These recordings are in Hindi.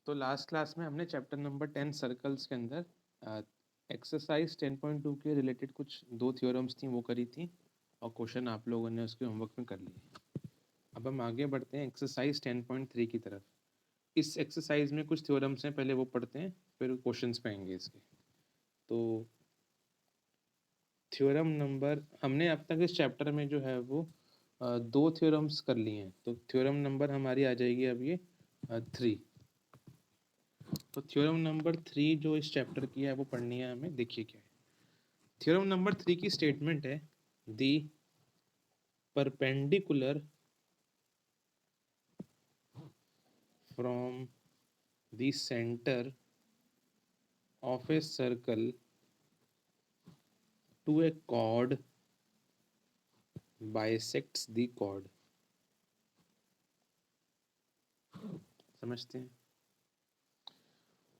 तो लास्ट क्लास में हमने चैप्टर नंबर 10 सर्कल्स के अंदर एक्सरसाइज 10.2 के रिलेटेड कुछ 2 थ्योरम्स थी वो करी थी और क्वेश्चन आप लोगों ने उसके होमवर्क में कर लिए। अब हम आगे बढ़ते हैं एक्सरसाइज 10.3 की तरफ। इस एक्सरसाइज में कुछ थ्योरम्स हैं, पहले वो पढ़ते हैं फिर क्वेश्चंस पे आएंगे इसके। तो थ्योरम नंबर हमने अब तक इस चैप्टर में जो है वो 2 थ्योरम्स कर लिए हैं, तो थ्योरम नंबर हमारी आ जाएगी अब ये 3। तो थ्योरम नंबर 3 जो इस चैप्टर की है वो पढ़नी है हमें। देखिए क्या है थ्योरम नंबर 3 की स्टेटमेंट है, the perpendicular from the centre of a circle to a chord bisects the chord. समझते हैं?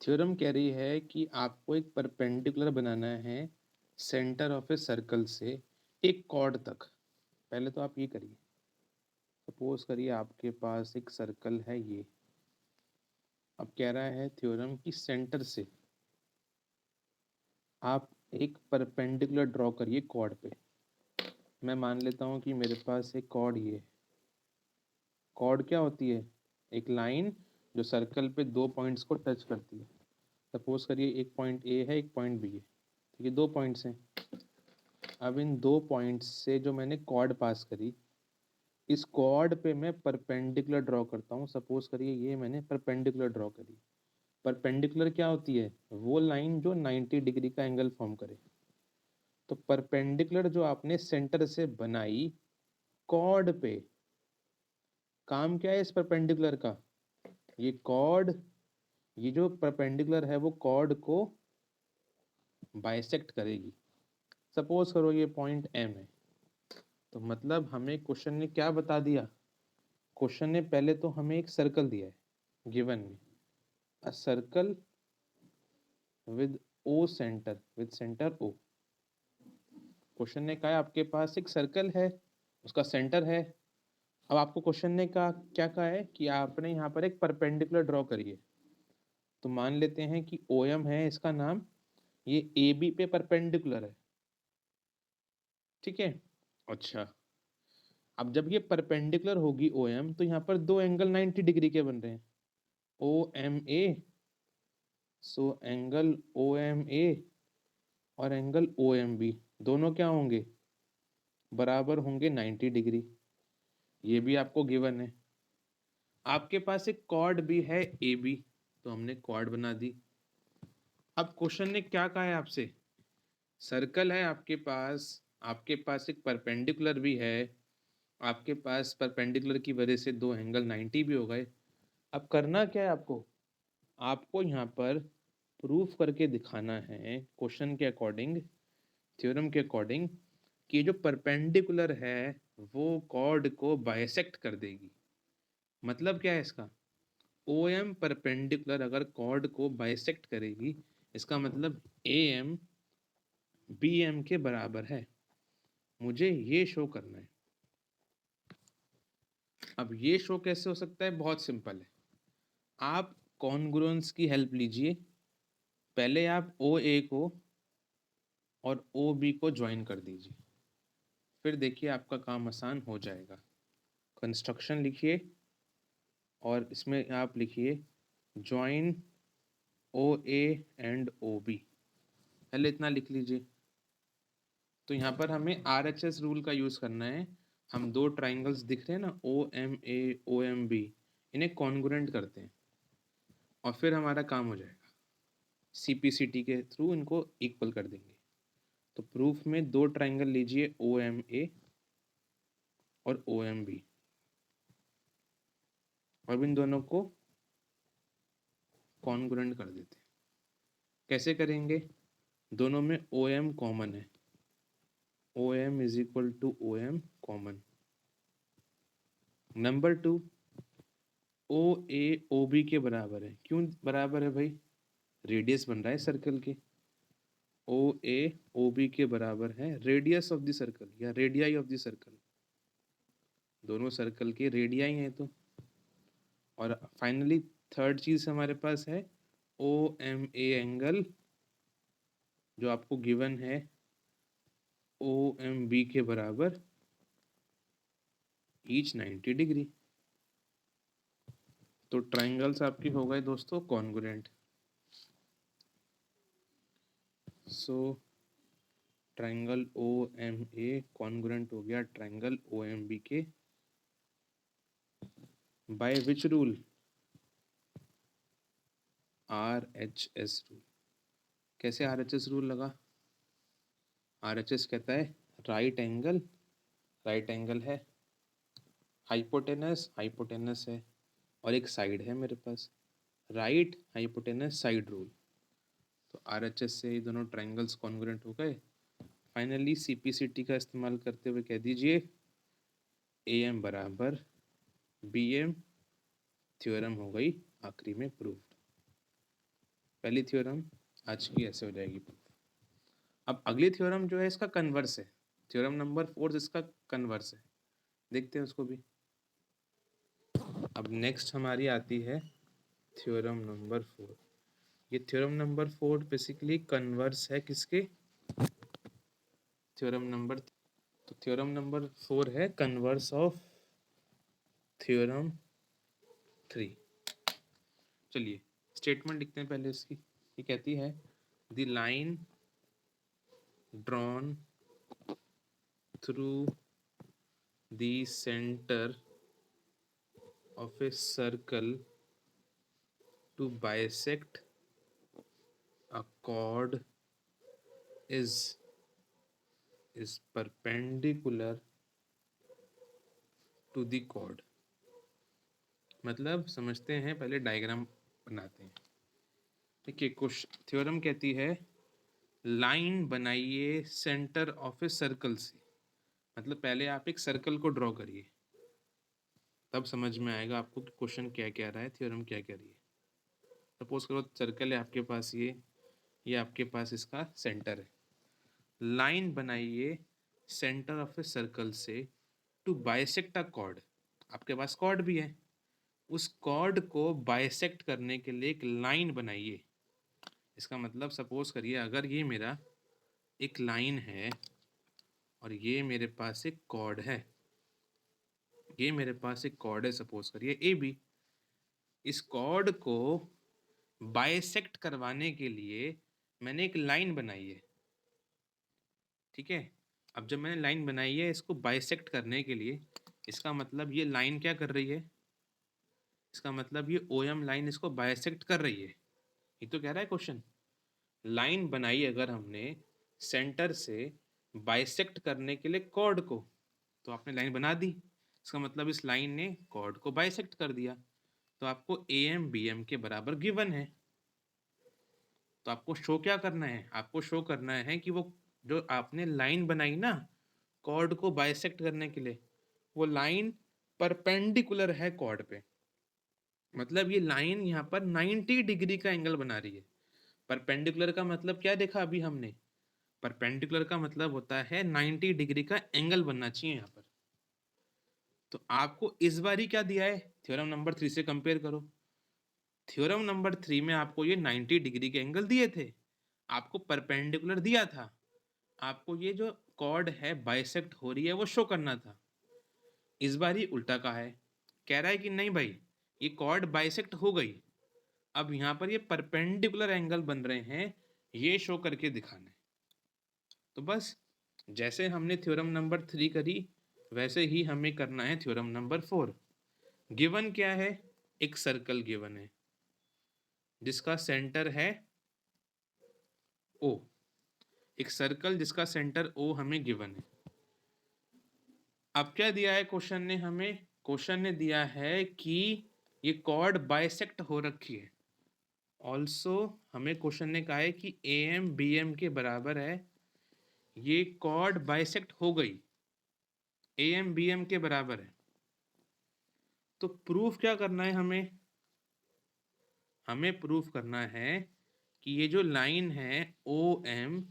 थ्योरम कह रही है कि आपको एक परपेंडिकुलर बनाना है सेंटर ऑफ ए सर्कल से एक कॉर्ड तक। पहले तो आप ये करिए, सपोज करिए आपके पास एक सर्कल है ये। अब कह रहा है थ्योरम की सेंटर से आप एक परपेंडिकुलर ड्रॉ करिए कॉर्ड पे। मैं मान लेता हूँ कि मेरे पास एक कॉर्ड ये। कॉर्ड क्या होती है? एक लाइन जो सर्कल पे 2 पॉइंट्स को टच करती है। सपोज करिए एक पॉइंट ए है, एक पॉइंट बी है, ठीक है, 2 पॉइंट्स हैं। अब इन 2 पॉइंट्स से जो मैंने कॉर्ड पास करी, इस कॉर्ड पे मैं परपेंडिकुलर ड्रॉ करता हूँ। सपोज करिए ये मैंने परपेंडिकुलर ड्रॉ करी। परपेंडिकुलर क्या होती है? वो लाइन जो 90 डिग्री का एंगल फॉर्म करे। तो परपेंडिकुलर जो आपने सेंटर से बनाई कॉर्ड पे, काम क्या है इस परपेंडिकुलर का? ये कॉर्ड, ये जो परपेंडिकुलर है वो कॉर्ड को बाइसेक्ट करेगी। सपोज करो ये पॉइंट एम है। तो मतलब हमें क्वेश्चन ने क्या बता दिया? क्वेश्चन ने पहले तो हमें एक सर्कल दिया है गिवन में, a circle with O centre, with centre O. Question ने कहा आपके पास एक सर्कल है, उसका सेंटर है। अब आपको क्वेश्चन ने कहा क्या कहा है कि आपने यहाँ पर एक परपेंडिकुलर ड्रॉ करिए। तो मान लेते हैं कि ओ एम है इसका नाम, ये ए बी पे परपेंडिकुलर है, ठीक है। अच्छा, अब जब ये परपेंडिकुलर होगी ओ एम, तो यहाँ पर 2 एंगल 90 डिग्री के बन रहे हैं, O M A. So angle O M A और एंगल ओ एम बी दोनों क्या होंगे? बराबर होंगे 90 डिग्री। ये भी आपको गिवन है। आपके पास एक कॉर्ड भी है ए बी, तो हमने कॉर्ड बना दी। अब क्वेश्चन ने क्या कहा है आपसे? सर्कल है आपके पास एक परपेंडिकुलर भी है, आपके पास परपेंडिकुलर की वजह से 2 एंगल 90 भी हो गए। अब करना क्या है आपको? आपको यहाँ पर प्रूफ करके दिखाना है क्वेश्चन के अकॉर्डिंग, थ्योरम के अकॉर्डिंग, कि जो परपेंडिकुलर है वो कॉर्ड को बाइसेक्ट कर देगी। मतलब क्या है इसका? ओ एम परपेंडिकुलर अगर कॉर्ड को बाइसेक्ट करेगी, इसका मतलब ए एम बी एम के बराबर है। मुझे ये शो करना है। अब ये शो कैसे हो सकता है? बहुत सिंपल है। आप कॉन्ग्रुएंस की हेल्प लीजिए। पहले आप ओ ए को और ओ बी को ज्वाइन कर दीजिए, फिर देखिए आपका काम आसान हो जाएगा। कंस्ट्रक्शन लिखिए और इसमें आप लिखिए join O A and O B. पहले इतना लिख लीजिए। तो यहाँ पर हमें आर एच एस रूल का यूज़ करना है। हम 2 ट्राइंगल्स दिख रहे हैं ना, O M A O M B, इन्हें कॉन्ग्रुएंट करते हैं और फिर हमारा काम हो जाएगा। सी पी सी टी के थ्रू इनको इक्वल कर देंगे। तो प्रूफ में 2 ट्राइंगल लीजिए, ओ एम ए और ओ एम बी, और इन दोनों को कॉन्ग्रुएंट कर देते हैं। कैसे करेंगे? दोनों में ओ एम कॉमन है, O M is equal to O M common. Number 2, O A O B के बराबर है। क्यों बराबर है भाई? रेडियस बन रहा है सर्कल के। ओ ए ओ बी के बराबर है रेडियस ऑफ द सर्कल या रेडियाई ऑफ द सर्कल। दोनों सर्कल के रेडियाई हैं तो। और फाइनली थर्ड चीज हमारे पास है OMA एंगल, जो आपको गिवन है OMB के बराबर, ईच 90 डिग्री। तो ट्राइंगल्स आपके हो गए दोस्तों congruent. So triangle OMA congruent हो गया ट्राइंगल OMB के। By which rule? RHS rule. कैसे RHS रूल लगा? RHS कहता है राइट एंगल है, हाइपोटेनस है, और एक साइड है मेरे पास, राइट हाइपोटेनस साइड रूल। तो RHS से ये दोनों ट्राइंगल्स कॉन्ग्रुएंट हो गए। फाइनली CPCT का इस्तेमाल करते हुए कह दीजिए AM बराबर BM। थ्योरम हो गई आखिरी में प्रूफ। पहली थ्योरम आज की ऐसे हो जाएगी प्रूफ। अब अगली थ्योरम जो है इसका कन्वर्स है, थ्योरम नंबर 4 इसका कन्वर्स है, देखते हैं उसको भी। अब नेक्स्ट हमारी आती है थ्योरम नंबर 4। ये थ्योरम नंबर 4 बेसिकली कन्वर्स है किसके? थ्योरम नंबर, तो थ्योरम नंबर 4 है कन्वर्स ऑफ थ्योरम 3। चलिए स्टेटमेंट लिखते हैं पहले इसकी। ये कहती है the line drawn through the centre of a circle to bisect a chord is perpendicular to the chord। मतलब समझते हैं, पहले डायग्राम बनाते हैं। देखिए क्वेश्चन थ्योरम कहती है लाइन बनाइए सेंटर ऑफ ए सर्कल से। मतलब पहले आप एक सर्कल को ड्रॉ करिए, तब समझ में आएगा आपको कि क्वेश्चन क्या कह रहा है, थ्योरम क्या कह रही है। सपोज करो सर्कल है आपके पास, ये आपके पास इसका सेंटर है। लाइन बनाइए सेंटर ऑफ ए सर्कल से टू बाइसेक्ट अ कॉर्ड। आपके पास कॉर्ड भी है, उस कॉर्ड को बाइसेक्ट करने के लिए एक लाइन बनाइए। इसका मतलब सपोज करिए अगर ये मेरा एक लाइन है और ये मेरे पास एक कॉर्ड है, ये मेरे पास एक कॉर्ड है सपोज करिए AB। इस कॉर्ड को बाइसेक्ट करवाने के लिए मैंने एक लाइन बनाई है, ठीक है। अब जब मैंने लाइन बनाई है इसको बाइसेक्ट करने के लिए, इसका मतलब ये लाइन क्या कर रही है? इसका मतलब ये OM लाइन इसको बाइसेक्ट कर रही है। ये तो कह रहा है क्वेश्चन, लाइन बनाई अगर हमने सेंटर से बाइसेक्ट करने के लिए कॉर्ड को, तो आपने लाइन बना दी, इसका मतलब इस लाइन ने कॉर्ड को बाइसेक्ट कर दिया। तो आपको AM BM के बराबर गिवन है। तो आपको शो क्या करना है? आपको शो करना है कि वो जो आपने लाइन बनाई ना कॉर्ड को बाइसेक्ट करने के लिए, वो लाइन परपेंडिकुलर है कॉर्ड पे। मतलब ये लाइन यहाँ पर 90 डिग्री का एंगल बना रही है। परपेंडिकुलर का मतलब क्या देखा अभी हमने? परपेंडिकुलर का मतलब होता है 90 डिग्री का एंगल बनना चाहिए यहाँ पर। तो आपको इस बार ही क्या दिया है? थ्योरम नंबर 3 से कंपेयर करो। थ्योरम नंबर 3 में आपको ये 90 डिग्री के एंगल दिए थे, आपको परपेंडिकुलर दिया था, आपको ये जो कॉर्ड है बाइसेक्ट हो रही है वो शो करना था। इस बार ही उल्टा कहा है, कह रहा है कि नहीं भाई ये कॉर्ड बाइसेक्ट हो गई, अब यहाँ पर ये परपेंडिकुलर एंगल बन रहे हैं, ये शो करके दिखाना है। तो बस जैसे हमने थ्योरम नंबर 3 करी वैसे ही हमें करना है थ्योरम नंबर 4। गिवन क्या है? एक सर्कल गिवन है जिसका सेंटर है O। एक सर्कल जिसका सेंटर O हमें गिवन है। अब क्या दिया है क्वेश्चन ने हमें? क्वेश्चन ने दिया है कि ये कॉर्ड बाइसेक्ट हो रखी है। ऑल्सो हमें क्वेश्चन ने कहा है कि AM BM के बराबर है, ये कॉर्ड बाइसेक्ट हो गई, AM BM के बराबर है। तो प्रूफ क्या करना है हमें? हमें प्रूफ करना है कि ये जो लाइन है OM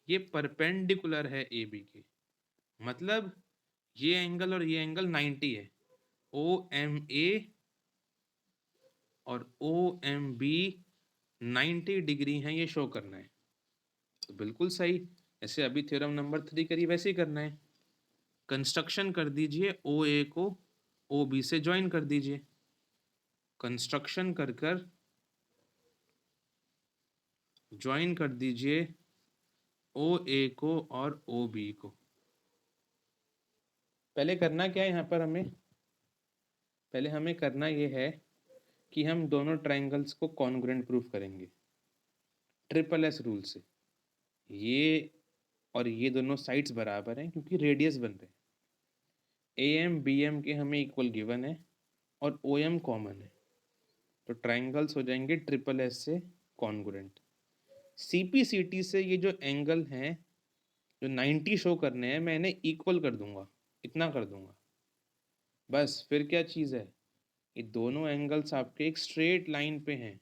ये परपेंडिकुलर है AB के। मतलब ये एंगल और ये एंगल 90 है। OMA और ओ एम बी 90 डिग्री है, ये शो करना है। तो बिल्कुल सही, ऐसे अभी थ्योरम नंबर 3 करी वैसे ही करना है। कंस्ट्रक्शन कर दीजिए, ओ ए को ओ बी से ज्वाइन कर दीजिए। कंस्ट्रक्शन कर कर ज्वाइन कर दीजिए ओ ए को और ओ बी को। पहले करना क्या है यहाँ पर हमें, पहले हमें करना ये है कि हम दोनों ट्रायंगल्स को कॉन्ग्रुएंट प्रूफ करेंगे ट्रिपल एस रूल से। ये और ये दोनों साइड्स बराबर हैं क्योंकि रेडियस बन रहे हैं। ए एम बी एम के हमें इक्वल गिवन है और ओ एम कॉमन है, तो ट्रायंगल्स हो जाएंगे ट्रिपल एस से कॉन्ग्रुएंट। सीपीसीटी से ये जो एंगल हैं जो 90 शो करने हैं, मैं इन्हें इक्वल कर दूंगा, इतना कर दूंगा बस। फिर क्या चीज़ है, ये दोनों एंगल्स आपके एक स्ट्रेट लाइन पे हैं,